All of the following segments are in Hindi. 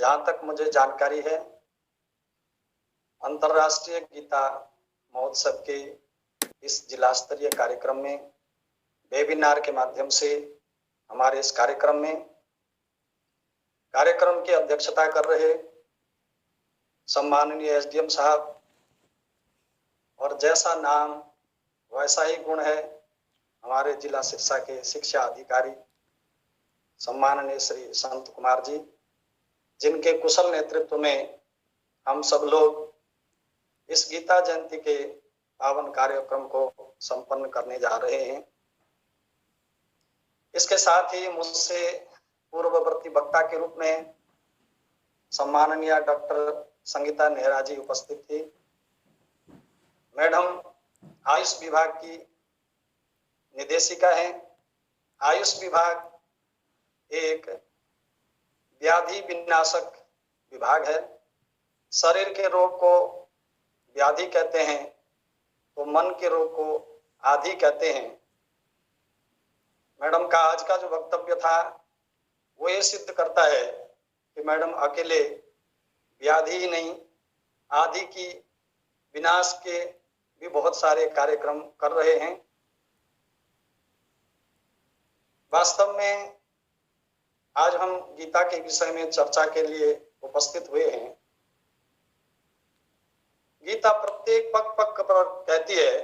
जहां तक मुझे जानकारी है, अंतर्राष्ट्रीय गीता महोत्सव के इस जिला स्तरीय कार्यक्रम में वेबिनार के माध्यम से हमारे इस कार्यक्रम की अध्यक्षता कर रहे सम्माननीय एसडीएम साहब, और जैसा नाम वैसा ही गुण है, हमारे जिला शिक्षा के शिक्षा अधिकारी सम्माननीय श्री संत कुमार जी, जिनके कुशल नेतृत्व में हम सब लोग इस गीता जयंती के पावन कार्यक्रम को संपन्न करने जा रहे हैं। इसके साथ ही मुझसे पूर्ववर्ती वक्ता के रूप में सम्माननीय डॉक्टर संगीता नेहरा जी उपस्थित थी। मैडम आयुष विभाग की निदेशिका हैं। आयुष विभाग एक व्याधि विनाशक विभाग है। शरीर के रोग को व्याधि कहते हैं तो मन के रोग को आदि कहते हैं। मैडम का आज का जो वक्तव्य था वो ये सिद्ध करता है कि मैडम अकेले व्याधि ही नहीं, आदि की विनाश के भी बहुत सारे कार्यक्रम कर रहे हैं। वास्तव में आज हम गीता के विषय में चर्चा के लिए उपस्थित हुए हैं। गीता प्रत्येक पक पर कहती है,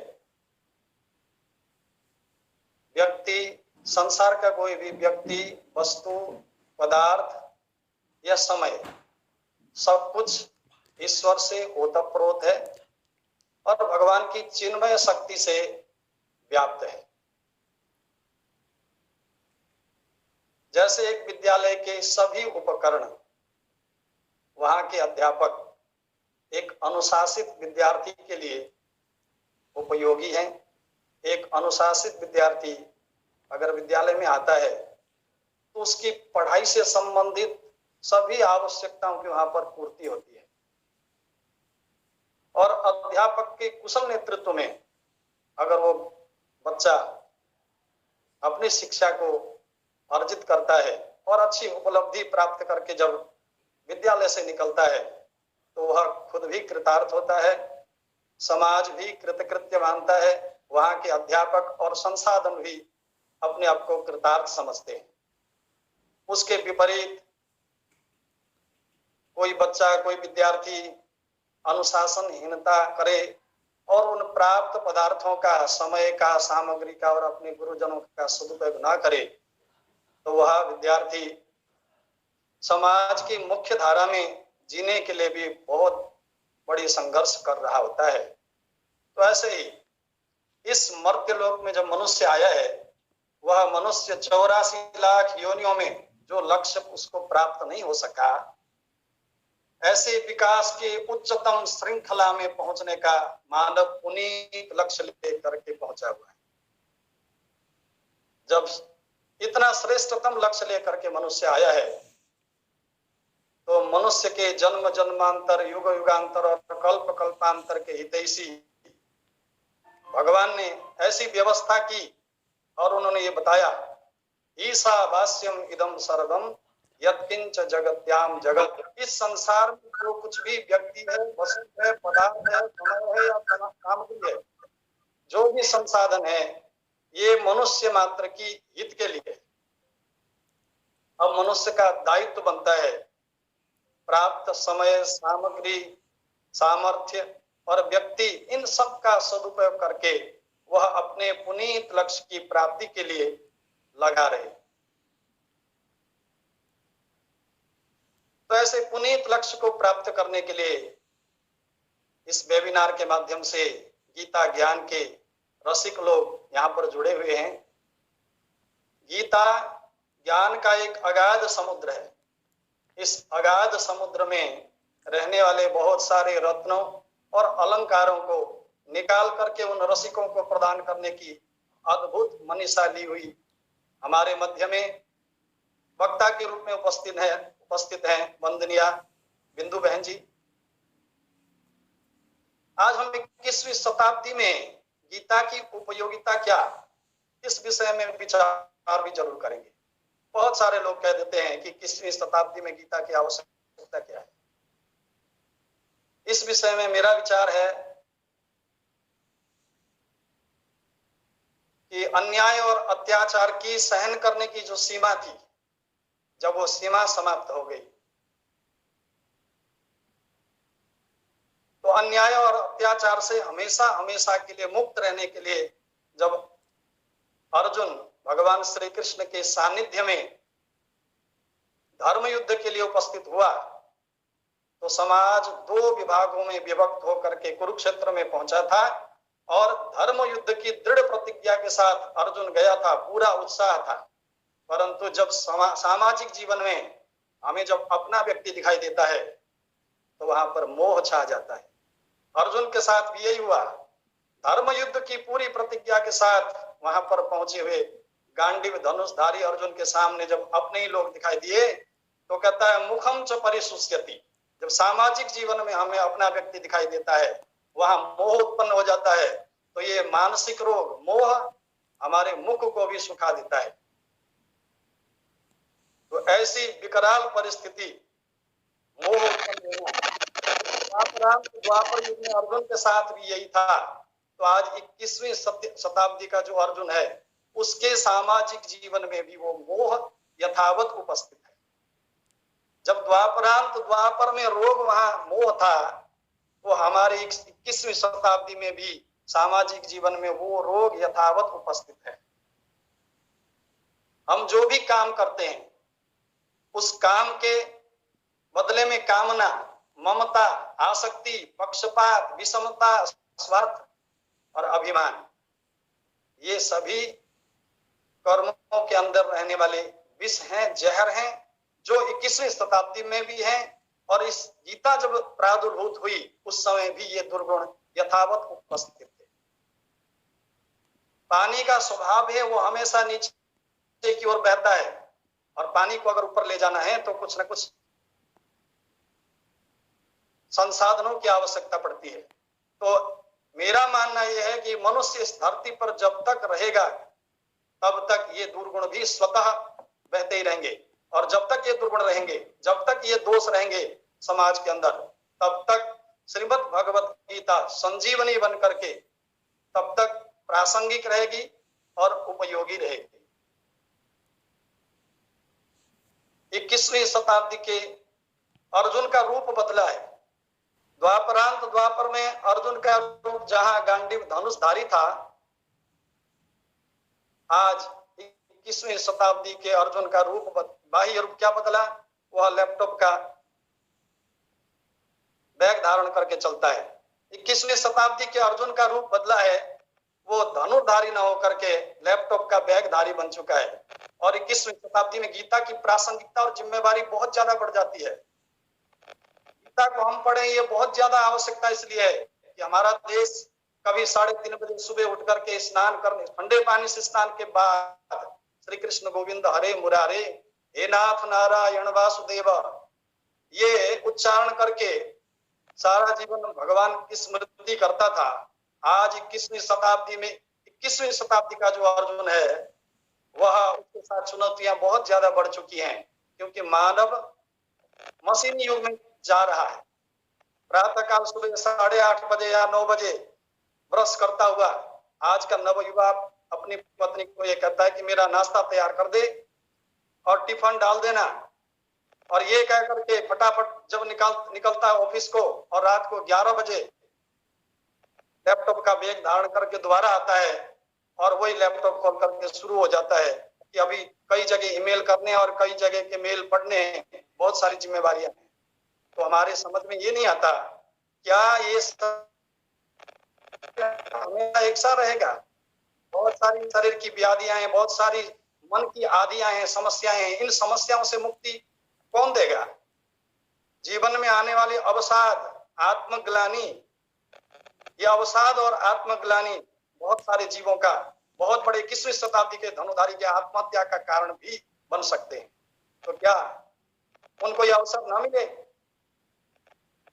व्यक्ति, संसार का कोई भी व्यक्ति, वस्तु, पदार्थ या समय, सब कुछ ईश्वर से ओतप्रोत है और भगवान की चिन्मय शक्ति से व्याप्त है। जैसे एक विद्यालय के सभी उपकरण, वहां के अध्यापक एक अनुशासित विद्यार्थी के लिए उपयोगी हैं। एक अनुशासित विद्यार्थी अगर विद्यालय में आता है तो उसकी पढ़ाई से संबंधित सभी आवश्यकताओं की वहां पर पूर्ति होती है। और अध्यापक के कुशल नेतृत्व में अगर वो बच्चा अपनी शिक्षा को अर्जित करता है और अच्छी उपलब्धि प्राप्त करके जब विद्यालय से निकलता है तो वह खुद भी कृतार्थ होता है, समाज भी कृतकृत्य मानता है, वहां के अध्यापक और संसाधन भी अपने आप को कृतार्थ समझते हैं। उसके विपरीत कोई बच्चा, कोई विद्यार्थी अनुशासनहीनता करे और उन प्राप्त पदार्थों का, समय का, सामग्री का और अपने गुरुजनों का सदुपयोग ना करे तो वह विद्यार्थी समाज की मुख्य धारा में जीने के लिए भी बहुत बड़ी संघर्ष कर रहा होता है। तो ऐसे ही इस मर्त्य लोक में जब मनुष्य आया है, वह मनुष्य 84 लाख योनियों में जो लक्ष्य उसको प्राप्त नहीं हो सका, ऐसे विकास के उच्चतम श्रृंखला में पहुंचने का मानव पुनीत लक्ष्य लेकर के पहुंचा हुआ है। जब इतना श्रेष्ठतम लक्ष्य लेकर के मनुष्य आया है तो मनुष्य के जन्म जन्मांतर, युग युगांतर और कल्प कल्पांतर के हितैषी भगवान ने ऐसी व्यवस्था की और उन्होंने ये बताया, ईशावास्यम इदम सर्वम यत्किंच जगत्याम जगत। इस संसार में जो कुछ भी व्यक्ति है, वस्तु है, पदार्थ है, समय है या सामग्री है, जो भी संसाधन है, ये मनुष्य मात्र की हित के लिए। अब मनुष्य का दायित्व बनता है प्राप्त समय, सामग्री, सामर्थ्य और व्यक्ति, इन सब का सदुपयोग करके वह अपने पुनीत लक्ष्य की प्राप्ति के लिए लगा रहे। तो ऐसे पुनीत लक्ष्य को प्राप्त करने के लिए इस वेबिनार के माध्यम से गीता ज्ञान के रसिक लोग यहाँ पर जुड़े हुए हैं। गीता ज्ञान का एक अगाध समुद्र है। इस अगाध समुद्र में रहने वाले बहुत सारे रत्नों और अलंकारों को निकाल करके उन रसिकों को प्रदान करने की अद्भुत मनीषा ली हुई हमारे मध्य में वक्ता के रूप में उपस्थित हैं वंदनीय बिंदु बहन जी। आज हम 21वीं शताब्दी में गीता की उपयोगिता क्या, इस विषय में विचार भी जरूर करेंगे। बहुत सारे लोग कह देते हैं कि 21वीं शताब्दी में गीता की आवश्यकता आवश्यकता क्या है। इस विषय में मेरा विचार है कि अन्याय और अत्याचार की सहन करने की जो सीमा थी, जब वो सीमा समाप्त हो गई तो अन्याय और अत्याचार से हमेशा हमेशा के लिए मुक्त रहने के लिए जब अर्जुन भगवान श्री कृष्ण के सानिध्य में धर्म युद्ध के लिए उपस्थित हुआ तो समाज दो विभागों में विभक्त होकर के कुरुक्षेत्र में पहुंचा था और धर्म युद्ध की दृढ़ प्रतिज्ञा के साथ अर्जुन गया था, पूरा उत्साह था। परंतु जब सामाजिक जीवन में हमें जब अपना व्यक्ति दिखाई देता है तो वहां पर मोह छा जाता है। अर्जुन के साथ भी यही हुआ। धर्म युद्ध की पूरी प्रतिज्ञा के साथ वहां पर पहुंचे हुए गांडीव धनुषधारी अर्जुन के सामने जब अपने ही लोग दिखाई दिए तो कहता है मुखम च परिशुष्यति। जब सामाजिक जीवन में हमें अपना व्यक्ति दिखाई देता है वहां मोह उत्पन्न हो जाता है। तो ये मानसिक रोग मोह हमारे मुख को भी सुखा देता है। तो ऐसी विकराल परिस्थिति मोह उत्पन्न होना द्वापर युग में अर्जुन के साथ भी यही था। तो आज 21वीं शताब्दी का जो अर्जुन है उसके सामाजिक जीवन में भी वो मोह यथावत उपस्थित है। जब द्वापर में रोग वहां मोह था वो हमारे 21वीं शताब्दी में भी सामाजिक जीवन में वो रोग यथावत उपस्थित है। हम जो भी काम करते हैं उस काम के बदले में कामना, ममता, आसक्ति, पक्षपात, विषमता, स्वार्थ और अभिमान, ये सभी कर्मों के अंदर रहने वाले विष हैं, जहर हैं, जो 21वीं शताब्दी में भी हैं। और इस गीता जब प्रादुर्भूत हुई उस समय भी ये दुर्गुण यथावत उपस्थित थे। पानी का स्वभाव है वो हमेशा नीचे की ओर बहता है और पानी को अगर ऊपर ले जाना है तो कुछ ना कुछ संसाधनों की आवश्यकता पड़ती है। तो मेरा मानना यह है कि मनुष्य इस धरती पर जब तक रहेगा तब तक ये दुर्गुण भी स्वतः बहते ही रहेंगे। और जब तक ये दुर्गुण रहेंगे, जब तक ये दोष रहेंगे समाज के अंदर, तब तक श्रीमद् भगवत गीता संजीवनी बन करके तब तक प्रासंगिक रहेगी और उपयोगी रहेगी। 21वीं शताब्दी के अर्जुन का रूप बदला है। द्वापर में अर्जुन का रूप जहां गांडीव धनुषधारी था, आज 21वीं शताब्दी के अर्जुन का रूप बाह्य रूप क्या बदला? वह लैपटॉप का बैग धारण करके चलता है। 21वीं शताब्दी के अर्जुन का रूप बदला है, वो धनुर्धारी न होकर के लैपटॉप का बैगधारी बन चुका है। और 21वीं शताब्दी में गीता की प्रासंगिकता और जिम्मेवारी बहुत ज्यादा बढ़ जाती है। गीता को हम पढ़ें ये बहुत ज्यादा आवश्यकता इसलिए है कि हमारा देश कभी 3:30 बजे सुबह उठ करके स्नान करने, ठंडे पानी से स्नान के बाद श्री कृष्ण गोविंद हरे मुरारे हे नाथ नारायण वासुदेव ये उच्चारण करके सारा जीवन भगवान की स्मृति करता था। आज 21वीं शताब्दी में 21वीं शताब्दी का जो अर्जुन है वह उसके साथ चुनौतियां बहुत ज्यादा बढ़ चुकी हैं, क्योंकि मानव मशीनी युग में जा रहा है। प्रातः काल सुबह 8:30 बजे या 9 बजे ब्रश करता हुआ आज का नवयुवा अपनी पत्नी को ये कहता है कि मेरा नाश्ता तैयार कर दे और टिफिन डाल देना, और ये कह करके फटाफट जब निकलता है ऑफिस को और रात को 11 बजे लैपटॉप का बैग धारण करके दोबारा आता है और वही लैपटॉप खोल करके शुरू हो जाता है कि अभी कई जगह ईमेल करने और कई जगह के मेल पढ़ने हैं, बहुत सारी जिम्मेवारियां हैं। तो हमारे समझ में ये नहीं आता क्या ये हमेशा एक सा रहेगा? बहुत सारी शरीर की व्याधियां हैं, बहुत सारी मन की आदियां हैं, समस्याएं हैं। इन समस्याओं से मुक्ति कौन देगा? जीवन में आने वाले अवसाद, आत्मग्लानि, ये अवसाद और आत्मग्लानि बहुत सारे जीवों का, बहुत बड़े 21वीं शताब्दी के धनुधारी के आत्महत्या का कारण भी बन सकते हैं। तो क्या उनको ये अवसर ना मिले?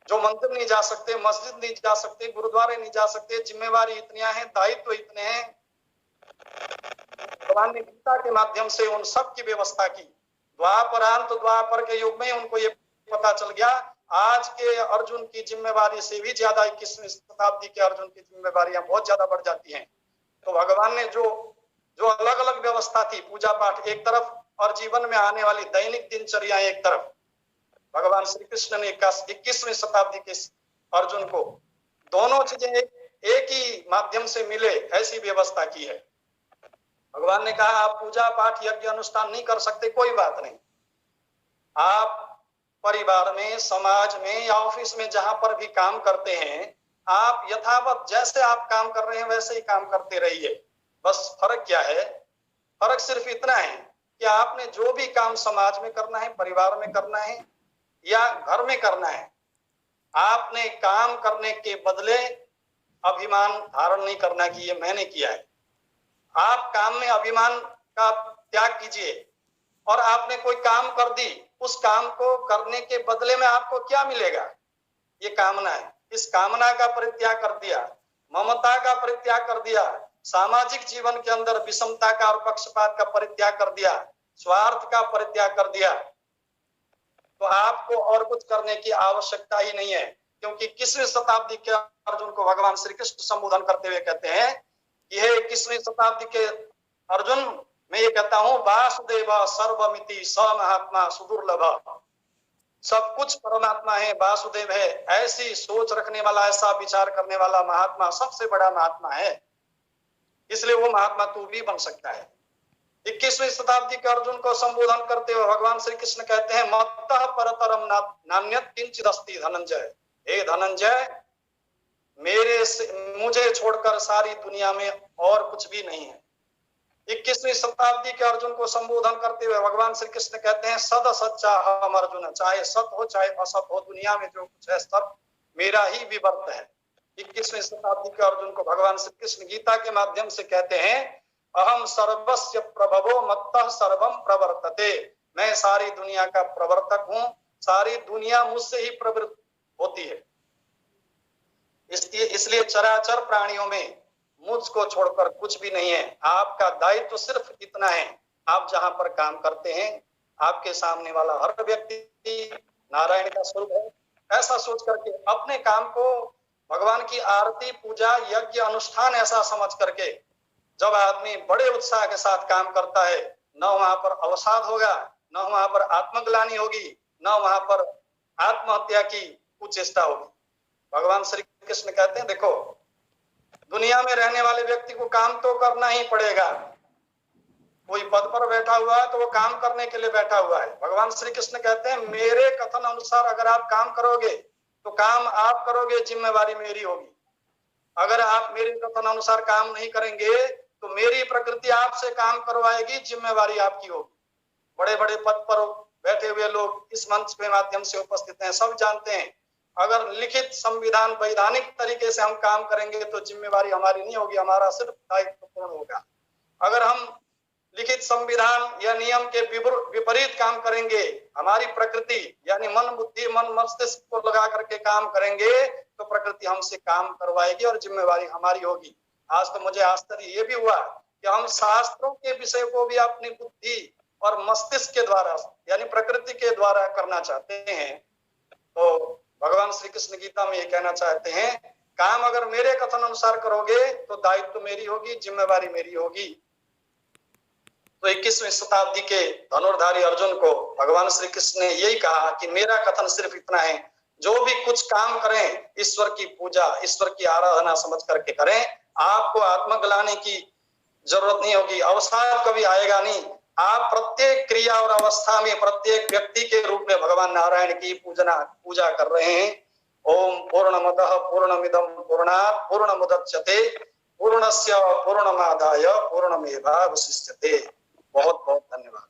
जो मंदिर नहीं जा सकते, मस्जिद नहीं जा सकते, गुरुद्वारे नहीं जा सकते, जिम्मेवारी इतनी हैं, दायित्व इतने हैं, भगवान ने गीता के माध्यम से उन सब की व्यवस्था की। द्वापर के युग में उनको ये पता चल गया आज के अर्जुन की जिम्मेवारी से भी ज्यादा 21वीं शताब्दी के अर्जुन की जिम्मेवारियां बहुत ज्यादा बढ़ जाती हैं। तो भगवान ने जो जो अलग अलग व्यवस्था थी, पूजा पाठ एक तरफ और जीवन में आने वाली दैनिक दिनचर्या एक तरफ, भगवान श्री कृष्ण ने 21वीं शताब्दी के अर्जुन को दोनों चीजें एक ही माध्यम से मिले ऐसी व्यवस्था की है। भगवान ने कहा आप पूजा पाठ यज्ञ अनुष्ठान नहीं कर सकते, कोई बात नहीं, आप परिवार में, समाज में या ऑफिस में जहां पर भी काम करते हैं, आप यथावत जैसे आप काम कर रहे हैं वैसे ही काम करते रहिए। बस फर्क क्या है? फर्क सिर्फ इतना है कि आपने जो भी काम समाज में करना है, परिवार में करना है या घर में करना है, आपने काम करने के बदले अभिमान धारण नहीं करना कि ये मैंने किया है। आप काम में अभिमान का त्याग कीजिए और आपने कोई काम कर दी, उस काम को करने के बदले में आपको क्या मिलेगा? ये कामना है, इस कामना का परित्याग कर दिया, ममता का परित्याग कर दिया, सामाजिक जीवन के अंदर विषमता का और पक्षपात का परित्याग कर दिया, स्वार्थ का परित्याग कर दिया, तो आपको और कुछ करने की आवश्यकता ही नहीं है। क्योंकि 21वीं शताब्दी के अर्जुन को भगवान श्री कृष्ण संबोधन करते हुए कहते हैं, यह 21वीं शताब्दी के अर्जुन, मैं ये कहता हूं, वासुदेव सर्वमिति स महात्मा सुदुर्लभ, सब कुछ परमात्मा है, वासुदेव है, ऐसी सोच रखने वाला, ऐसा विचार करने वाला महात्मा सबसे बड़ा महात्मा है, इसलिए वो महात्मा तू भी बन सकता है। 21वीं शताब्दी के अर्जुन को संबोधन करते हुए भगवान श्री कृष्ण कहते हैं, मत्तः परतरम नान्यत् किंचिदस्ति धनंजय, हे धनंजय, मुझे छोड़कर सारी दुनिया में और कुछ भी नहीं है। 21वीं शताब्दी के अर्जुन को संबोधन करते हुए भगवान श्री कृष्ण कहते हैं, सद सच्चा हम अर्जुन, चाहे सत हो चाहे असत हो, दुनिया में जो कुछ है सब मेरा ही विवर्त है। 21वीं शताब्दी के अर्जुन को भगवान श्री कृष्ण गीता के माध्यम से कहते हैं, अहम सर्वस्य प्रभवो मत्तः सर्वम प्रवर्तते, मैं सारी दुनिया का प्रवर्तक हूं, सारी दुनिया मुझसे ही प्रवृत्त होती है। इसलिए चराचर प्राणियों में मुझको छोड़कर कुछ भी नहीं है। आपका दायित्व तो सिर्फ इतना है, आप जहां पर काम करते हैं, आपके सामने वाला हर व्यक्ति नारायण का स्वरूप है, ऐसा सोच करके अपने काम को भगवान की आरती, पूजा, यज्ञ, अनुष्ठान ऐसा समझ करके जब आदमी बड़े उत्साह के साथ काम करता है, न वहां पर अवसाद होगा, न वहां पर आत्मग्लानि होगी, न वहां पर आत्महत्या की कुचेष्टा होगी। भगवान श्री कृष्ण कहते हैं, देखो दुनिया में रहने वाले व्यक्ति को काम तो करना ही पड़ेगा। कोई पद पर बैठा हुआ है तो वो काम करने के लिए बैठा हुआ है। भगवान श्री कृष्ण कहते हैं, मेरे कथन अनुसार अगर आप काम करोगे तो काम आप करोगे, जिम्मेवारी मेरी होगी। अगर आप मेरे कथन अनुसार काम नहीं करेंगे तो मेरी प्रकृति आपसे काम करवाएगी, जिम्मेवारी आपकी होगी। बड़े बड़े पद पर बैठे हुए लोग इस मंच के माध्यम से उपस्थित हैं, सब जानते हैं, अगर लिखित संविधान वैधानिक तरीके से हम काम करेंगे तो जिम्मेवारी हमारी नहीं होगी, हमारा सिर्फ दायित्व पूर्ण होगा। अगर हम लिखित संविधान या नियम के विपरीत काम करेंगे, हमारी प्रकृति यानी मन बुद्धि मन मस्तिष्क को लगा करके काम करेंगे तो प्रकृति हमसे काम करवाएगी और जिम्मेवारी हमारी होगी। आज तो मुझे आश्चर्य ये भी हुआ कि हम शास्त्रों के विषय को भी अपनी बुद्धि और मस्तिष्क के द्वारा यानी प्रकृति के द्वारा करना चाहते हैं। तो भगवान श्री कृष्ण गीता में ये कहना चाहते हैं, काम अगर मेरे कथन अनुसार करोगे तो दायित्व मेरी होगी, जिम्मेवारी मेरी होगी। तो 21वीं शताब्दी के धनुर्धारी अर्जुन को भगवान श्री कृष्ण ने यही कहा कि मेरा कथन सिर्फ इतना है, जो भी कुछ काम करें ईश्वर की पूजा, ईश्वर की आराधना समझ करके करें, आपको आत्मग्लानि की जरूरत नहीं होगी, अवसाद कभी आएगा नहीं। आप प्रत्येक क्रिया और अवस्था में प्रत्येक व्यक्ति के रूप में भगवान नारायण की पूजा कर रहे हैं। ओम पूर्णमदः पूर्णमिदं पूर्णात् पूर्णमुदच्यते पूर्णस्य पूर्णमादाय पूर्णमेवावशिष्यते। बहुत बहुत धन्यवाद।